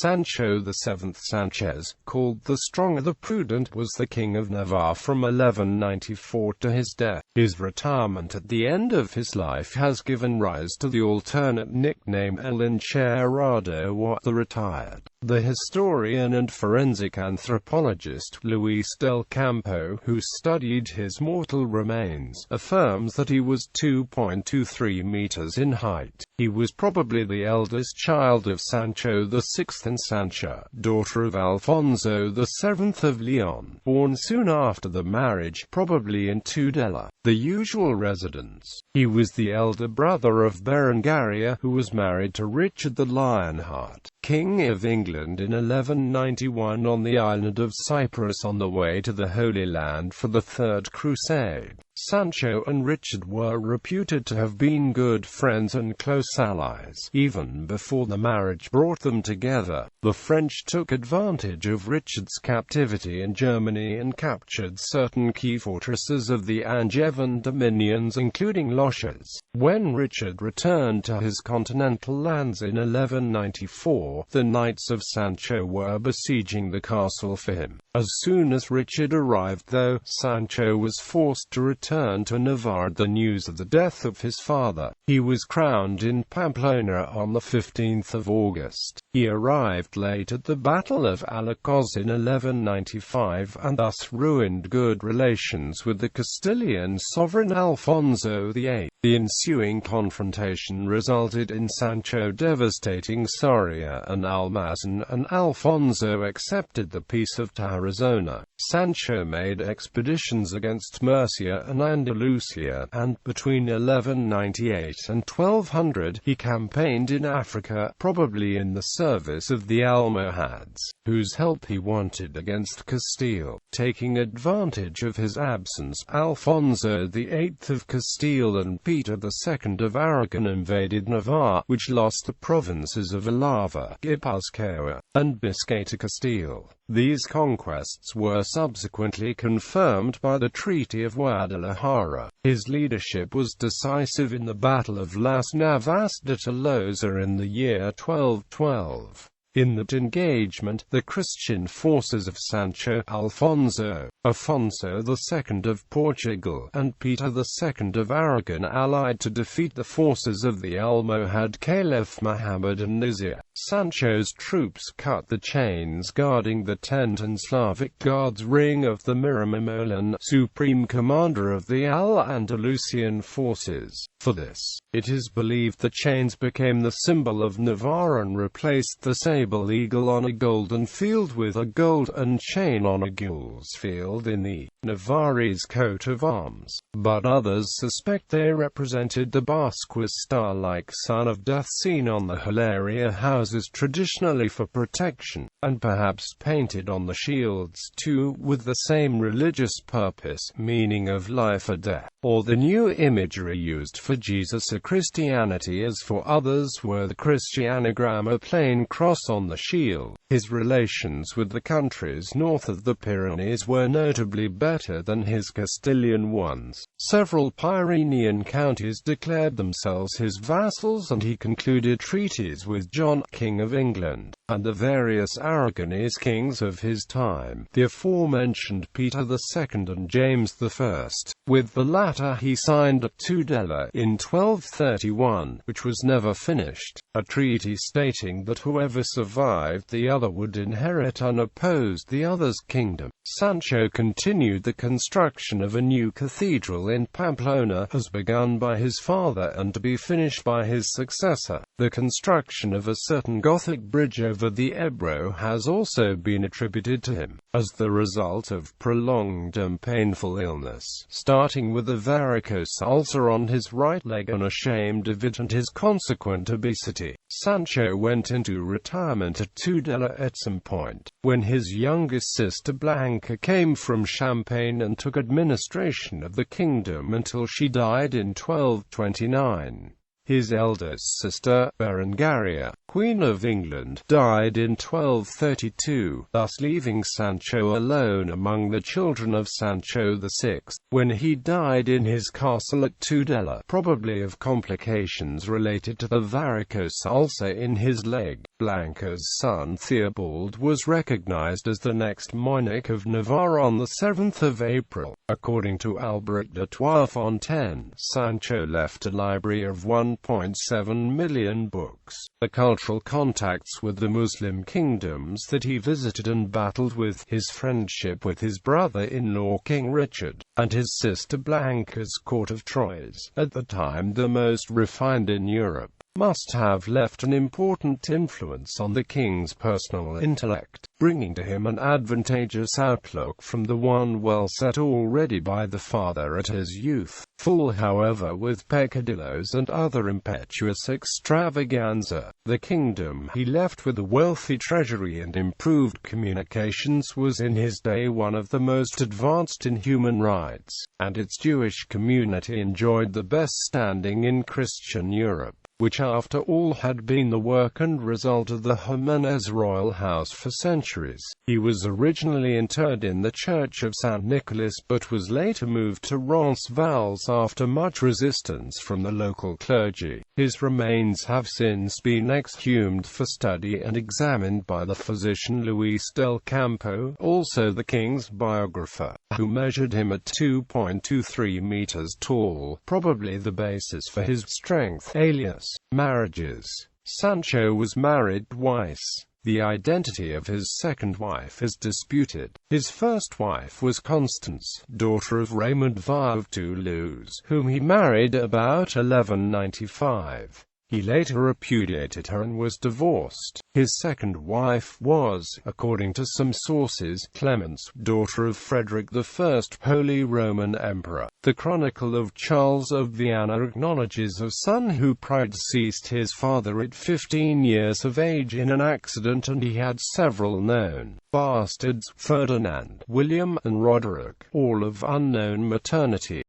Sancho VII Sánchez, called the Strong or the Prudent, was the King of Navarre from 1194 to his death. His retirement at the end of his life has given rise to the alternate nickname El Encerrado or the Retired. The historian and forensic anthropologist Luis del Campo, who studied his mortal remains, affirms that he was 2.23 meters in height. He was probably the eldest child of Sancho VI and Sancha, daughter of Alfonso VII of León, born soon after the marriage, probably in Tudela, the usual residence. He was the elder brother of Berengaria, who was married to Richard the Lionheart, King of England, in 1191 on the island of Cyprus on the way to the Holy Land for the Third Crusade. Sancho and Richard were reputed to have been good friends and close allies, even before the marriage brought them together. The French took advantage of Richard's captivity in Germany and captured certain key fortresses of the Angevin dominions, including Loches. When Richard returned to his continental lands in 1194, the Knights of Sancho were besieging the castle for him. As soon as Richard arrived, though, Sancho was forced to return to Navarre. The news of the death of his father. He was crowned in Pamplona on the 15th of August. He arrived late at the Battle of Alacoz in 1195 and thus ruined good relations with the Castilian sovereign Alfonso VIII. The ensuing confrontation resulted in Sancho devastating Soria and Almazan, and Alfonso accepted the Peace of Tarazona. Sancho made expeditions against Murcia and Andalusia, and between 1198 and 1200 he campaigned in Africa, probably in the service of the Almohads, whose help he wanted against Castile. Taking advantage of his absence, Alfonso VIII of Castile and Peter II of Aragon invaded Navarre, which lost the provinces of Alava, Guipuzcoa, and Biscay to Castile. These conquests were subsequently confirmed by the Treaty of Guadalajara. His leadership was decisive in the Battle of Las Navas de Tolosa in the year 1212. In that engagement, the Christian forces of Sancho, Afonso II of Portugal, and Peter II of Aragon allied to defeat the forces of the Almohad Caliph Muhammad and Nizar. Sancho's troops cut the chains guarding the tent and Slavic guards ring of the Miramimolan, supreme commander of the Al-Andalusian forces. For this, it is believed the chains became the symbol of Navarre and replaced the sable eagle on a golden field with a golden chain on a gules field in the Navarrese coat of arms. But others suspect they represented the Basque star-like sun of death seen on the Hilaria houses traditionally for protection, and perhaps painted on the shields too, with the same religious purpose, meaning of life or death, or the new imagery used for Jesus or Christianity as for others were the Christianogram, a plain cross on the shield. His relations with the countries north of the Pyrenees were notably better than his Castilian ones. Several Pyrenean counties declared themselves his vassals, and he concluded treaties with John, King of England, and the various Aragonese kings of his time, the aforementioned Peter II and James I. With the latter he signed at Tudela in 1231, which was never finished, a treaty stating that whoever survived the other would inherit unopposed the other's kingdom. Sancho continued the construction of a new cathedral in Pamplona, as begun by his father and to be finished by his successor. The construction of a certain Gothic bridge over the Ebro has also been attributed to him, as the result of prolonged and painful illness, starting with a varicose ulcer on his right leg, unashamed of it and his consequent obesity. Sancho went into retirement at Tudela at some point, when his youngest sister Blanca came from Champagne and took administration of the kingdom until she died in 1229. His eldest sister, Berengaria, Queen of England, died in 1232, thus leaving Sancho alone among the children of Sancho VI. When he died in his castle at Tudela, probably of complications related to the varicose ulcer in his leg. Blanca's son Theobald was recognized as the next monarch of Navarre on the 7th of April. According to Albrecht de Trois-Fontaines, Sancho left a library of 1.7 million books. The cultural contacts with the Muslim kingdoms that he visited and battled with, his friendship with his brother-in-law King Richard, and his sister Blanca's court of Troyes, at the time the most refined in Europe, must have left an important influence on the king's personal intellect, bringing to him an advantageous outlook from the one well set already by the father at his youth. Full, however, with peccadilloes and other impetuous extravaganza, the kingdom he left with a wealthy treasury and improved communications was in his day one of the most advanced in human rights, and its Jewish community enjoyed the best standing in Christian Europe, which after all had been the work and result of the Jimenez royal house for centuries. He was originally interred in the Church of St. Nicholas but was later moved to Roncesvalles after much resistance from the local clergy. His remains have since been exhumed for study and examined by the physician Luis del Campo, also the king's biographer, who measured him at 2.23 meters tall, probably the basis for his strength. Alias. Marriages. Sancho was married twice. The identity of his second wife is disputed. His first wife was Constance, daughter of Raymond VI of Toulouse, whom he married about 1195. He later repudiated her and was divorced. His second wife was, according to some sources, Clemence, daughter of Frederick I, Holy Roman Emperor. The Chronicle of Charles of Viana acknowledges a son who predeceased his father at 15 years of age in an accident, and he had several known bastards, Ferdinand, William, and Roderick, all of unknown maternity.